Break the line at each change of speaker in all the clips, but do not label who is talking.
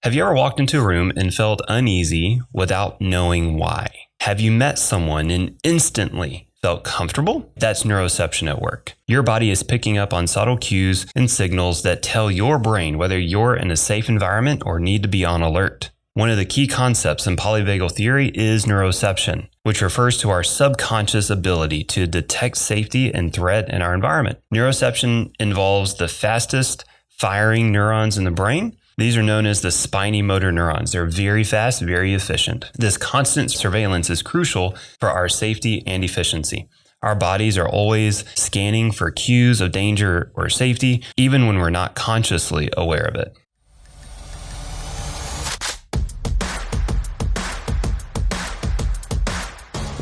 Have you ever walked into a room and felt uneasy without knowing why? Have you met someone and instantly felt comfortable? That's neuroception at work. Your body is picking up on subtle cues and signals that tell your brain whether you're in a safe environment or need to be on alert. One of the key concepts in polyvagal theory is neuroception, which refers to our subconscious ability to detect safety and threat in our environment. Neuroception involves the fastest firing neurons in the brain. These are known as the spiny motor neurons. They're very fast, very efficient. This constant surveillance is crucial for our safety and efficiency. Our bodies are always scanning for cues of danger or safety, even when we're not consciously aware of it.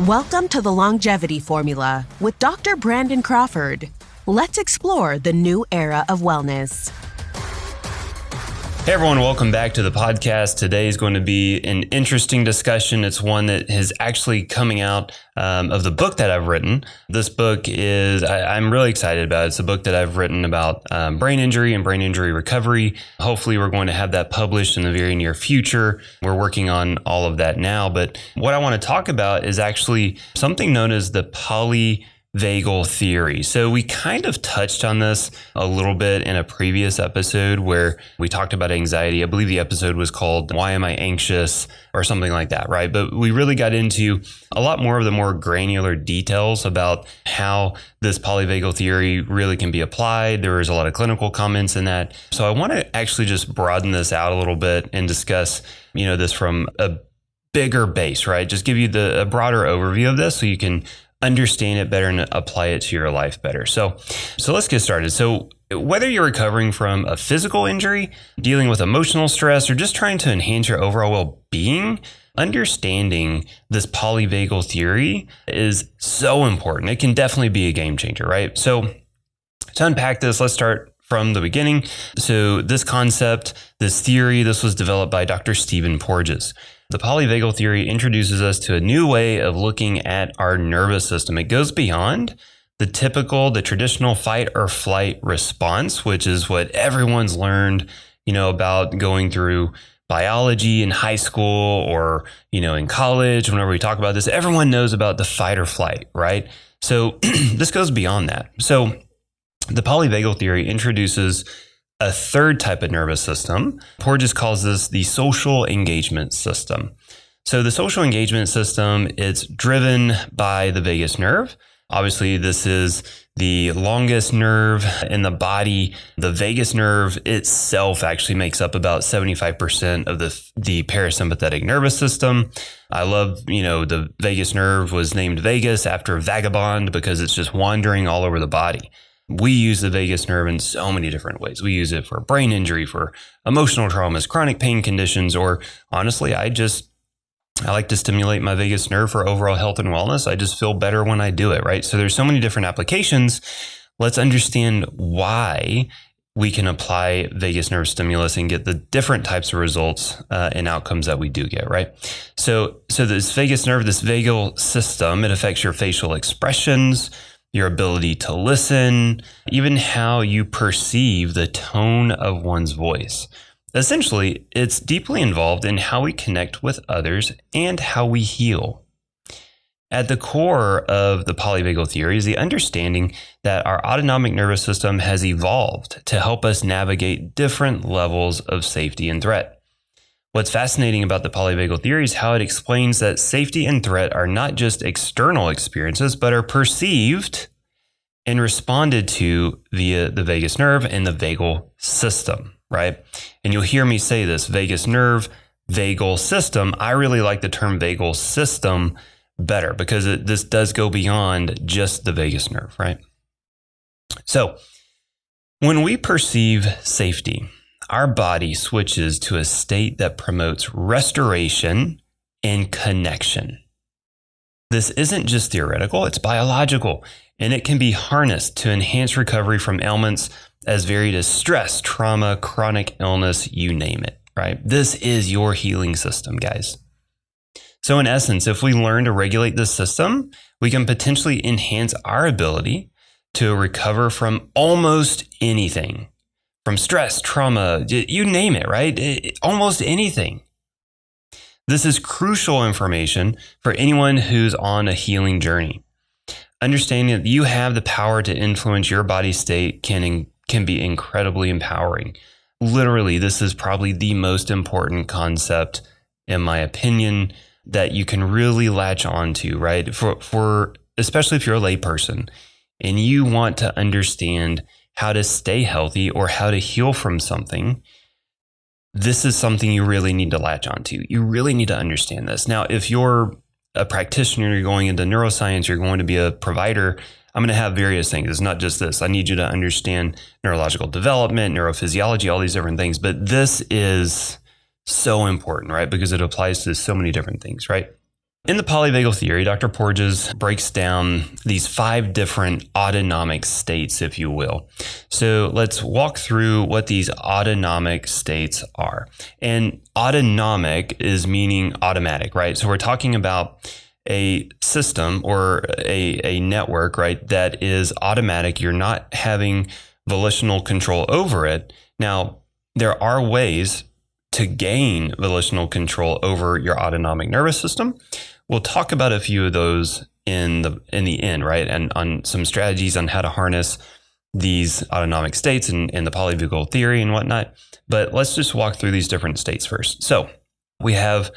Welcome to the Longevity Formula with Dr. Brandon Crawford. Let's explore the new era of wellness.
Hey everyone, welcome back to the podcast. Today is going to be an interesting discussion. It's one that is actually coming out of the book that I've written. This book is, I'm really excited about it. It's a book that I've written about brain injury and brain injury recovery. Hopefully we're going to have that published in the very near future. We're working on all of that now. But what I want to talk about is actually something known as the Polyvagal Theory. So we kind of touched on this a little bit in a previous episode where we talked about anxiety. I believe the episode was called Why Am I Anxious or something like that, right? But we really got into a lot more of the more granular details about how this polyvagal theory really can be applied. There was a lot of clinical comments in that. So I want to actually just broaden this out a little bit and discuss, this from a bigger base, right? Just give you a broader overview of this so you can understand it better and apply it to your life better. So let's get started. So whether you're recovering from a physical injury, dealing with emotional stress, or just trying to enhance your overall well-being, understanding this polyvagal theory is so important. It can definitely be a game changer, right? So to unpack this, let's start from the beginning. So this concept, this theory, this was developed by Dr. Stephen Porges. The polyvagal theory introduces us to a new way of looking at our nervous system. It goes beyond the traditional fight or flight response, which is what everyone's learned, about going through biology in high school or, in college. Whenever we talk about this, everyone knows about the fight or flight, right? So this goes beyond that. So the polyvagal theory introduces a third type of nervous system. Porges calls this the social engagement system. So the social engagement system, it's driven by the vagus nerve. Obviously, this is the longest nerve in the body. The vagus nerve itself actually makes up about 75% of the parasympathetic nervous system. I love, the vagus nerve was named Vagus after vagabond because it's just wandering all over the body. We use the vagus nerve in so many different ways. We use it for brain injury, for emotional traumas, chronic pain conditions, or honestly, I like to stimulate my vagus nerve for overall health and wellness. I just feel better when I do it, right? So there's so many different applications. Let's understand why we can apply vagus nerve stimulus and get the different types of results and outcomes that we do get, right? So this vagus nerve, this vagal system, it affects your facial expressions, your ability to listen, even how you perceive the tone of one's voice. Essentially, it's deeply involved in how we connect with others and how we heal. At the core of the polyvagal theory is the understanding that our autonomic nervous system has evolved to help us navigate different levels of safety and threat. What's fascinating about the polyvagal theory is how it explains that safety and threat are not just external experiences, but are perceived and responded to via the vagus nerve and the vagal system, right? And you'll hear me say this, vagus nerve, vagal system. I really like the term vagal system better because this does go beyond just the vagus nerve, right? So when we perceive safety, our body switches to a state that promotes restoration and connection. This isn't just theoretical, it's biological, and it can be harnessed to enhance recovery from ailments as varied as stress, trauma, chronic illness, you name it, right? This is your healing system, guys. So in essence, if we learn to regulate this system, we can potentially enhance our ability to recover from almost anything, from stress, trauma, you name it, right? Almost anything. This is crucial information for anyone who's on a healing journey. Understanding that you have the power to influence your body state can be incredibly empowering. Literally, this is probably the most important concept, in my opinion, that you can really latch onto, right? For especially if you're a layperson and you want to understand how to stay healthy or how to heal from something, this is something you really need to latch onto. You really need to understand this. Now, if you're a practitioner, you're going into neuroscience, you're going to be a provider, I'm going to have various things. It's not just this. I need you to understand neurological development, neurophysiology, all these different things. But this is so important, right? Because it applies to so many different things, right? In the Polyvagal Theory, Dr. Porges breaks down these 5 different autonomic states, if you will. So let's walk through what these autonomic states are. And autonomic is meaning automatic, right? So we're talking about a system or a network, right, that is automatic. You're not having volitional control over it. Now, there are ways to gain volitional control over your autonomic nervous system. We'll talk about a few of those in the end, right? And on some strategies on how to harness these autonomic states and the polyvagal theory and whatnot. But let's just walk through these different states first. So we have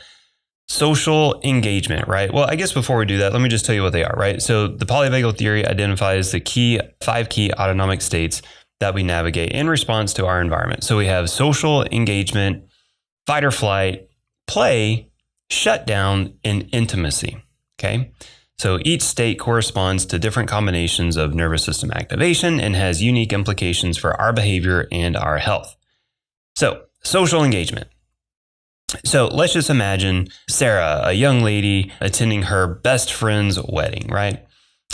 social engagement, right? Well, I guess before we do that, let me just tell you what they are, right? So the polyvagal theory identifies the 5 key autonomic states that we navigate in response to our environment. So we have social engagement, fight or flight, play, shutdown, and intimacy. Okay. So each state corresponds to different combinations of nervous system activation and has unique implications for our behavior and our health. So social engagement. So let's just imagine Sarah, a young lady attending her best friend's wedding, right?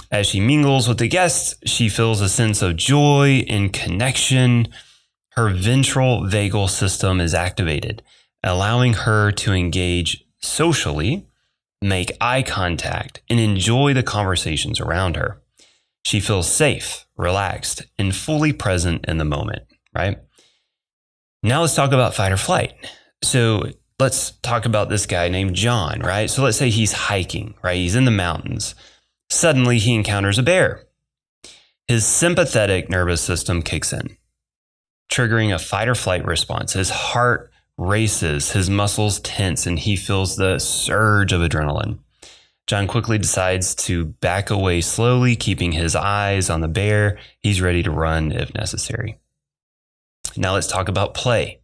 As she mingles with the guests, she feels a sense of joy and connection. Her ventral vagal system is activated, allowing her to engage socially, make eye contact, and enjoy the conversations around her. She feels safe, relaxed, and fully present in the moment, right? Now let's talk about fight or flight. So let's talk about this guy named John, right? So let's say he's hiking, right? He's in the mountains. Suddenly he encounters a bear. His sympathetic nervous system kicks in, triggering a fight or flight response. His heart races, his muscles tense, and he feels the surge of adrenaline. John quickly decides to back away slowly, keeping his eyes on the bear. He's ready to run if necessary. Now let's talk about play.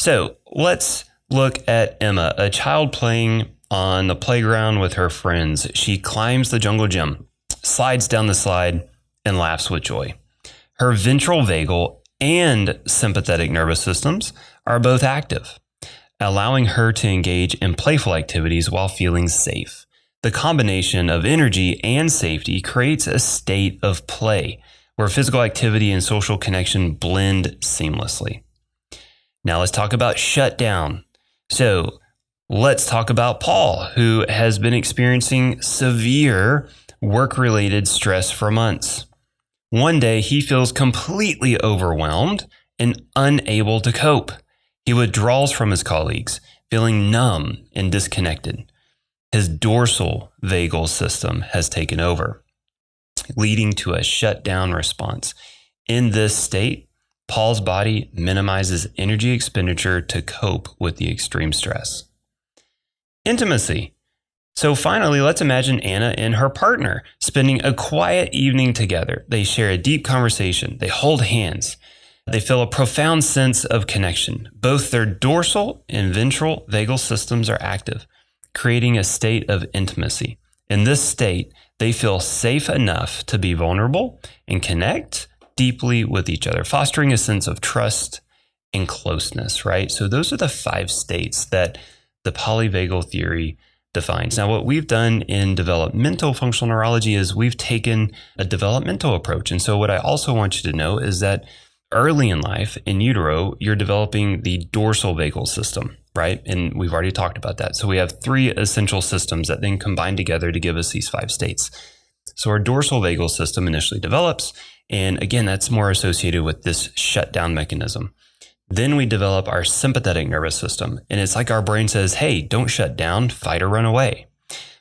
So let's look at Emma, a child playing on the playground with her friends. She climbs the jungle gym, slides down the slide, and laughs with joy. Her ventral vagal and sympathetic nervous systems are both active, allowing her to engage in playful activities while feeling safe. The combination of energy and safety creates a state of play where physical activity and social connection blend seamlessly. Now let's talk about shutdown. So let's talk about Paul, who has been experiencing severe work-related stress for months. One day he feels completely overwhelmed and unable to cope. He withdraws from his colleagues, feeling numb and disconnected. His dorsal vagal system has taken over, leading to a shutdown response. In this state, Paul's body minimizes energy expenditure to cope with the extreme stress. Intimacy. So finally, let's imagine Anna and her partner spending a quiet evening together. They share a deep conversation. They hold hands. They feel a profound sense of connection. Both their dorsal and ventral vagal systems are active, creating a state of intimacy. In this state, they feel safe enough to be vulnerable and connect deeply with each other, fostering a sense of trust and closeness, right? So those are the 5 states that the polyvagal theory defines. Now, what we've done in developmental functional neurology is we've taken a developmental approach. And so what I also want you to know is that early in life, in utero, you're developing the dorsal vagal system, right? And we've already talked about that. So we have 3 essential systems that then combine together to give us these 5 states. So our dorsal vagal system initially develops, And again, that's more associated with this shutdown mechanism. Then we develop our sympathetic nervous system. And it's like our brain says, hey, don't shut down, fight or run away.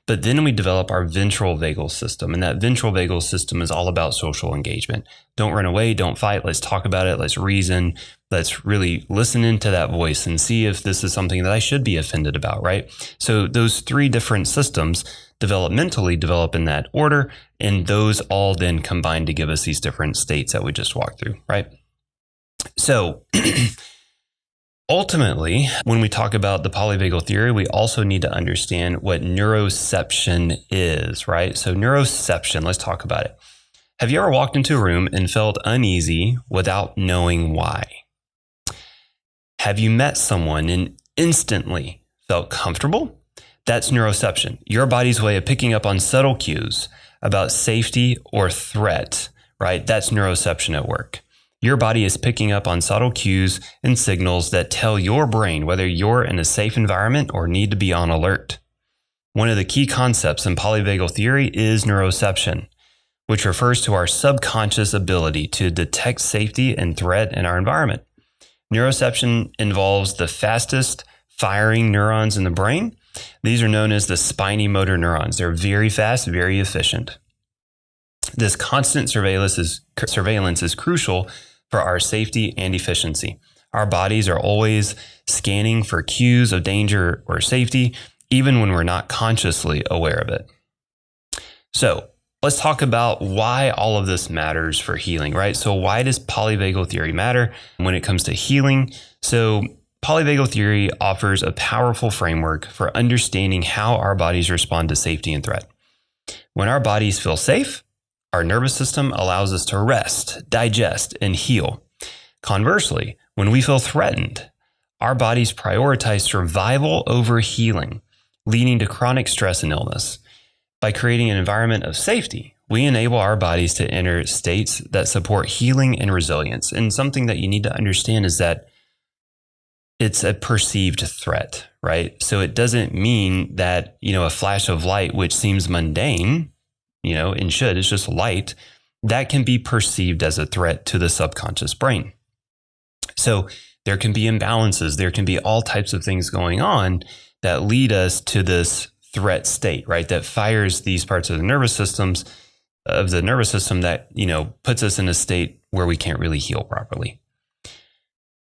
But then we develop our ventral vagal system. And that ventral vagal system is all about social engagement. Don't run away, don't fight. Let's talk about it. Let's reason. Let's really listen into that voice and see if this is something that I should be offended about, right? So those three different systems developmentally develop in that order. And those all then combine to give us these different states that we just walked through, right? So ultimately, when we talk about the polyvagal theory, we also need to understand what neuroception is, right? So neuroception, let's talk about it. Have you ever walked into a room and felt uneasy without knowing why? Have you met someone and instantly felt comfortable? That's neuroception, your body's way of picking up on subtle cues about safety or threat, right? That's neuroception at work. Your body is picking up on subtle cues and signals that tell your brain whether you're in a safe environment or need to be on alert. One of the key concepts in polyvagal theory is neuroception, which refers to our subconscious ability to detect safety and threat in our environment. Neuroception involves the fastest firing neurons in the brain. These are known as the spiny motor neurons. They're very fast, very efficient. This constant surveillance is crucial for our safety and efficiency. Our bodies are always scanning for cues of danger or safety, even when we're not consciously aware of it. So let's talk about why all of this matters for healing, right? So why does polyvagal theory matter when it comes to healing? So polyvagal theory offers a powerful framework for understanding how our bodies respond to safety and threat. When our bodies feel safe, our nervous system allows us to rest, digest, and heal. Conversely, when we feel threatened, our bodies prioritize survival over healing, leading to chronic stress and illness. By creating an environment of safety, we enable our bodies to enter states that support healing and resilience. And something that you need to understand is that it's a perceived threat, right? So it doesn't mean that, a flash of light, which seems mundane, and should, it's just light, that can be perceived as a threat to the subconscious brain. So there can be imbalances. There can be all types of things going on that lead us to this threat state, right? That fires these parts of the nervous system that, puts us in a state where we can't really heal properly.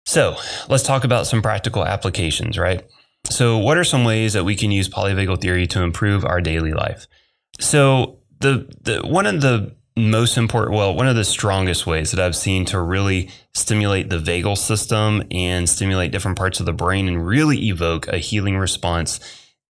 So let's talk about some practical applications, right? So what are some ways that we can use polyvagal theory to improve our daily life? So one of the strongest ways that I've seen to really stimulate the vagal system and stimulate different parts of the brain and really evoke a healing response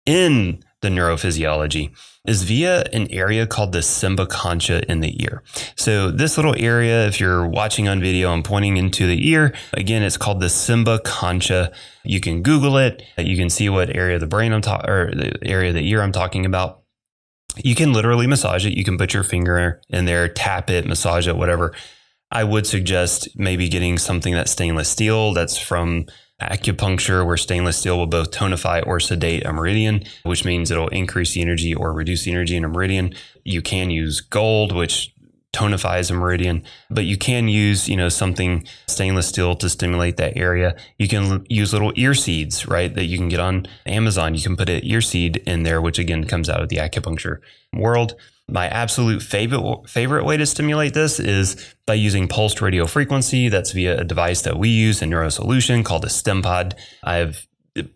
in the neurophysiology is via an area called the symbicontia in the ear. So this little area, if you're watching on video, I'm pointing into the ear. Again, it's called the symbicontia. You can Google it. You can see what area of the brain the area of the ear I'm talking about. You can literally massage it. You can put your finger in there, tap it, massage it, whatever. I would suggest maybe getting something that's stainless steel, that's from acupuncture, where stainless steel will both tonify or sedate a meridian, which means it'll increase the energy or reduce the energy in a meridian. You can use gold, which tonifies a meridian, but you can use, something stainless steel to stimulate that area. You can use little ear seeds, right, that you can get on Amazon. You can put an ear seed in there, which again comes out of the acupuncture world. My absolute favorite way to stimulate this is by using pulsed radio frequency. That's via a device that we use in Neurosolution called a stem pod. I've,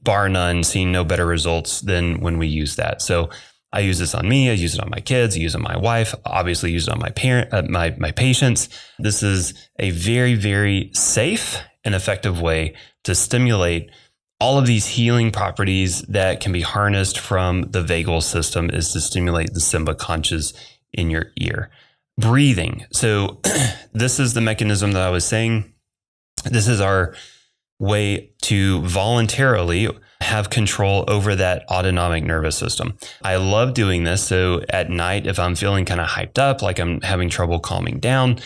bar none, seen no better results than when we use that. So I use this on me. I use it on my kids. I use it on my wife. Obviously, use it on my patients. This is a very, very safe and effective way to stimulate all of these healing properties that can be harnessed from the vagal system, is to stimulate the symbicontias in your ear. Breathing. So this is the mechanism that I was saying. This is our way to voluntarily have control over that autonomic nervous system. I love doing this. So at night, if I'm feeling kind of hyped up, like I'm having trouble calming down,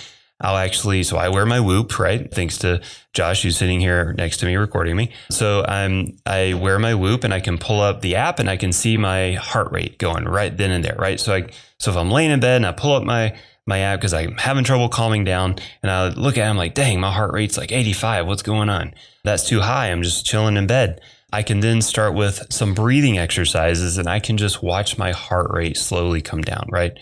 so I wear my Whoop, right? Thanks to Josh, who's sitting here next to me recording me. So I wear my Whoop and I can pull up the app and I can see my heart rate going right then and there, right? So if I'm laying in bed and I pull up my my app because I'm having trouble calming down. And I look at it, I'm like, dang, my heart rate's like 85. What's going on? That's too high. I'm just chilling in bed. I can then start with some breathing exercises and I can just watch my heart rate slowly come down, right?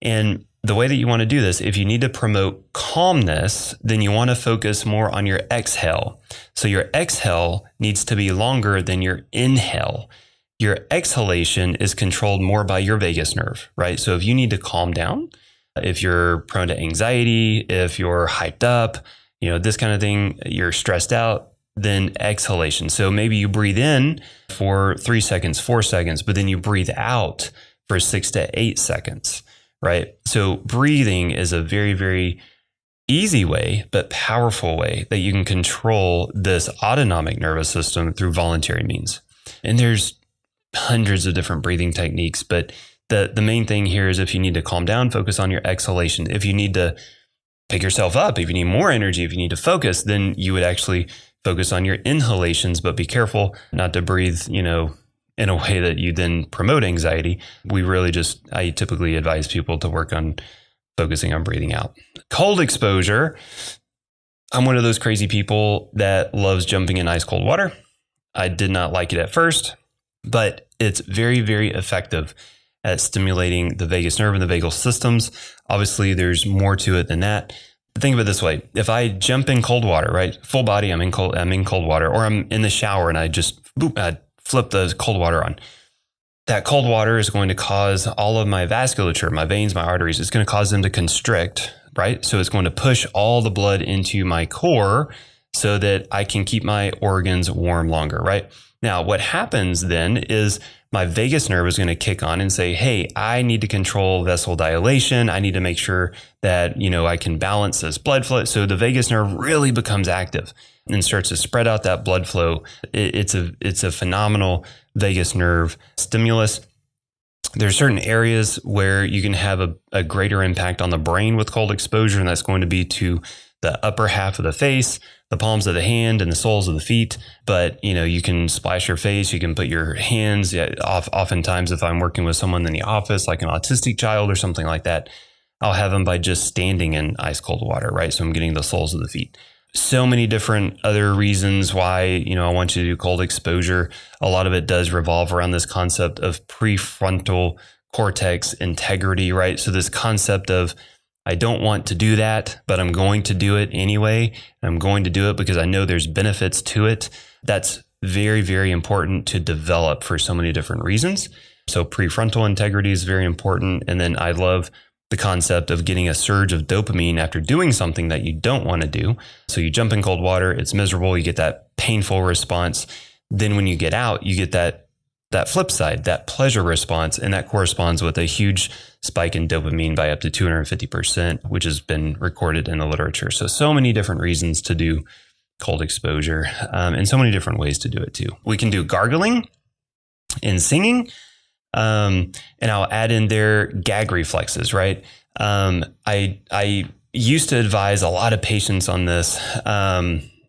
And the way that you want to do this, if you need to promote calmness, then you want to focus more on your exhale. So your exhale needs to be longer than your inhale. Your exhalation is controlled more by your vagus nerve, right? So if you need to calm down, if you're prone to anxiety, if you're hyped up, this kind of thing, you're stressed out, then exhalation. So maybe you breathe in for 3 seconds, 4 seconds, but then you breathe out for 6 to 8 seconds, right? So breathing is a very, very easy way, but powerful way that you can control this autonomic nervous system through voluntary means. And there's hundreds of different breathing techniques, but the main thing here is if you need to calm down, focus on your exhalation. If you need to pick yourself up, if you need more energy, if you need to focus, then you would actually focus on your inhalations, but be careful not to breathe, in a way that you then promote anxiety. I typically advise people to work on focusing on breathing out. Cold exposure. I'm one of those crazy people that loves jumping in ice cold water. I did not like it at first, but it's very, very effective at stimulating the vagus nerve and the vagal systems. Obviously, there's more to it than that. Think of it this way. If I jump in cold water, right? Full body, I'm in cold water, or I'm in the shower and I just I flip the cold water on. That cold water is going to cause all of my vasculature, my veins, my arteries, it's going to cause them to constrict, right? So it's going to push all the blood into my core so that I can keep my organs warm longer, right? Now, what happens then is my vagus nerve is going to kick on and say, hey, I need to control vessel dilation. I need to make sure that, I can balance this blood flow. So the vagus nerve really becomes active and starts to spread out that blood flow. It's a phenomenal vagus nerve stimulus. There's certain areas where you can have a greater impact on the brain with cold exposure, and that's going to be to the upper half of the face, the palms of the hand, and the soles of the feet. But, you can splash your face, you can put your hands off. Oftentimes, if I'm working with someone in the office, like an autistic child or something like that, I'll have them by just standing in ice cold water, right? So I'm getting the soles of the feet. So many different other reasons why, I want you to do cold exposure. A lot of it does revolve around this concept of prefrontal cortex integrity, right? So this concept of, I don't want to do that, but I'm going to do it anyway. I'm going to do it because I know there's benefits to it. That's very, very important to develop for so many different reasons. So prefrontal integrity is very important. And then I love the concept of getting a surge of dopamine after doing something that you don't want to do. So you jump in cold water, it's miserable, you get that painful response. Then when you get out, you get that flip side, that pleasure response, and that corresponds with a huge spike in dopamine by up to 250%, which has been recorded in the literature. So many different reasons to do cold exposure, and so many different ways to do it too. We can do gargling and singing, and I'll add in there gag reflexes, right? I used to advise a lot of patients on this,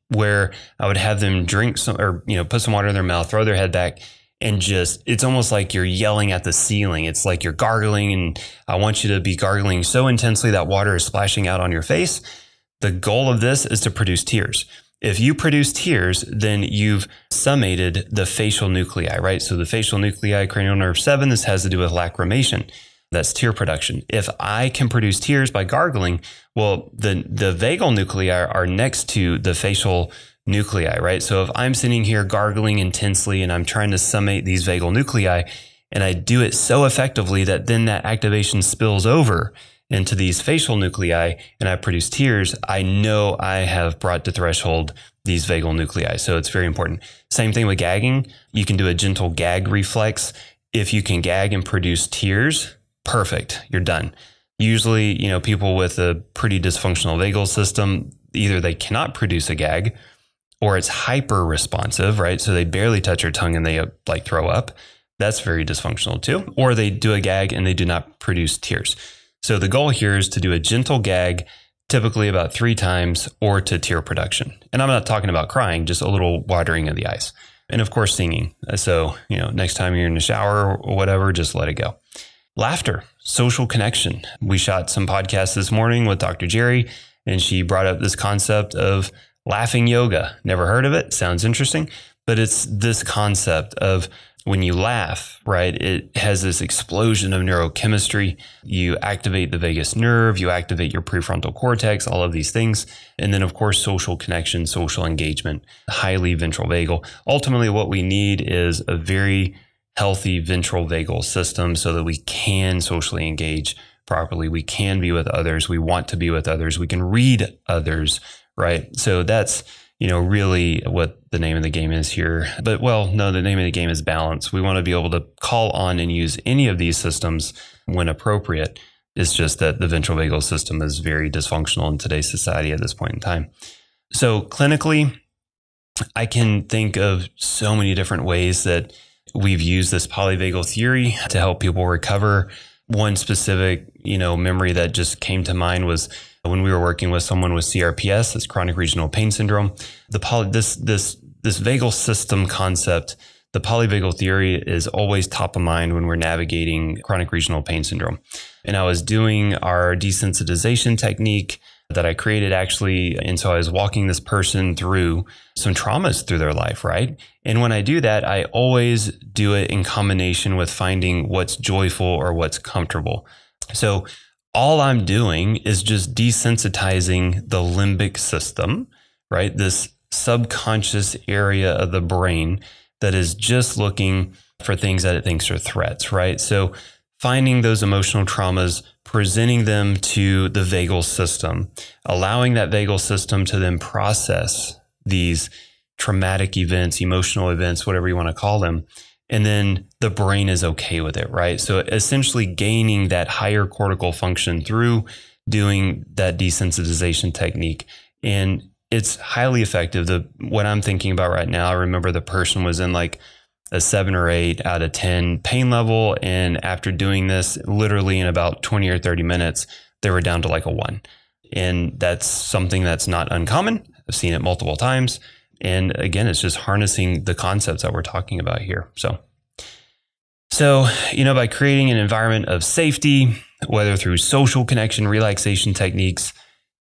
where I would have them drink some, or put some water in their mouth, throw their head back, and it's almost like you're yelling at the ceiling. It's like you're gargling, and I want you to be gargling so intensely that water is splashing out on your face. The goal of this is to produce tears. If you produce tears, then you've summated the facial nuclei, right? So the facial nuclei, cranial nerve 7, this has to do with lacrimation. That's tear production. If I can produce tears by gargling, well, the vagal nuclei are next to the facial nuclei, right? So if I'm sitting here gargling intensely and I'm trying to summate these vagal nuclei, and I do it so effectively that then that activation spills over into these facial nuclei and I produce tears, I know I have brought to threshold these vagal nuclei. So it's very important. Same thing with gagging. You can do a gentle gag reflex. If you can gag and produce tears, perfect, you're done. Usually, people with a pretty dysfunctional vagal system, either they cannot produce a gag, or it's hyper responsive, right? So they barely touch their tongue and they throw up. That's very dysfunctional too. Or they do a gag and they do not produce tears. So the goal here is to do a gentle gag, typically about 3 times, or to tear production. And I'm not talking about crying, just a little watering of the eyes. And of course, singing. So, next time you're in the shower or whatever, just let it go. Laughter. social connection. We shot some podcasts this morning with Dr. Jerry, and she brought up this concept of laughing yoga. Never heard of it. Sounds interesting. But it's this concept of when you laugh, right, it has this explosion of neurochemistry. You activate the vagus nerve, you activate your prefrontal cortex, all of these things. And then, of course, social connection, social engagement, highly ventral vagal. Ultimately, what we need is a very healthy ventral vagal system so that we can socially engage properly. We can be with others. We want to be with others. We can read others, right? So that's, really what the name of the game is here. But no, the name of the game is balance. We want to be able to call on and use any of these systems when appropriate. It's just that the ventral vagal system is very dysfunctional in today's society at this point in time. So clinically, I can think of so many different ways that we've used this polyvagal theory to help people recover. One specific, memory that just came to mind was when we were working with someone with CRPS, this chronic regional pain syndrome. This vagal system concept, the polyvagal theory, is always top of mind when we're navigating chronic regional pain syndrome. And I was doing our desensitization technique that I created actually. And so I was walking this person through some traumas through their life, right? And when I do that, I always do it in combination with finding what's joyful or what's comfortable. So all I'm doing is just desensitizing the limbic system, right? This subconscious area of the brain that is just looking for things that it thinks are threats, right? So finding those emotional traumas, presenting them to the vagal system, allowing that vagal system to then process these traumatic events, emotional events, whatever you want to call them. And then the brain is okay with it, right? So essentially gaining that higher cortical function through doing that desensitization technique. And it's highly effective. What I'm thinking about right now, I remember the person was in like a 7 or 8 out of 10 pain level. And after doing this, literally in about 20 or 30 minutes, they were down to like a 1. And that's something that's not uncommon. I've seen it multiple times. And again, it's just harnessing the concepts that we're talking about here. So, by creating an environment of safety, whether through social connection, relaxation techniques,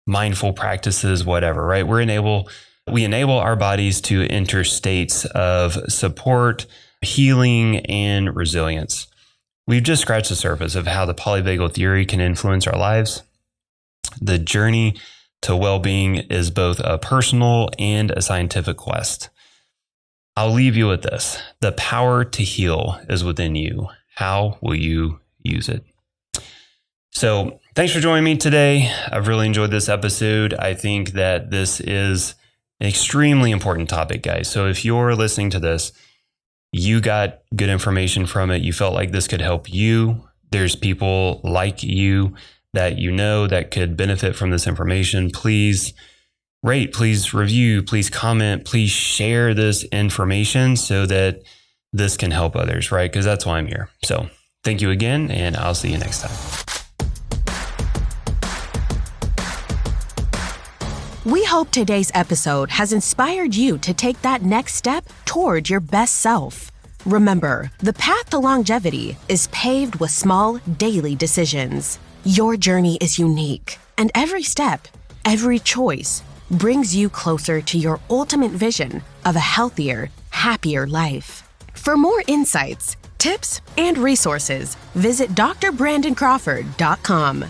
mindful practices, whatever, right? We enable our bodies to enter states of support, healing, and resilience. We've just scratched the surface of how the polyvagal theory can influence our lives. The journey to well-being is both a personal and a scientific quest. I'll leave you with this. The power to heal is within you. How will you use it? So thanks for joining me today. I've really enjoyed this episode. I think that this is an extremely important topic, guys. So if you're listening to this, you got good information from it. You felt like this could help you. There's people like you that that could benefit from this information. Please rate, please review, please comment, please share this information so that this can help others, right? Because that's why I'm here. So thank you again, and I'll see you next time.
We hope today's episode has inspired you to take that next step toward your best self. Remember, the path to longevity is paved with small, daily decisions. Your journey is unique, and every step, every choice brings you closer to your ultimate vision of a healthier, happier life. For more insights, tips, and resources, visit drbrandоncrawford.com.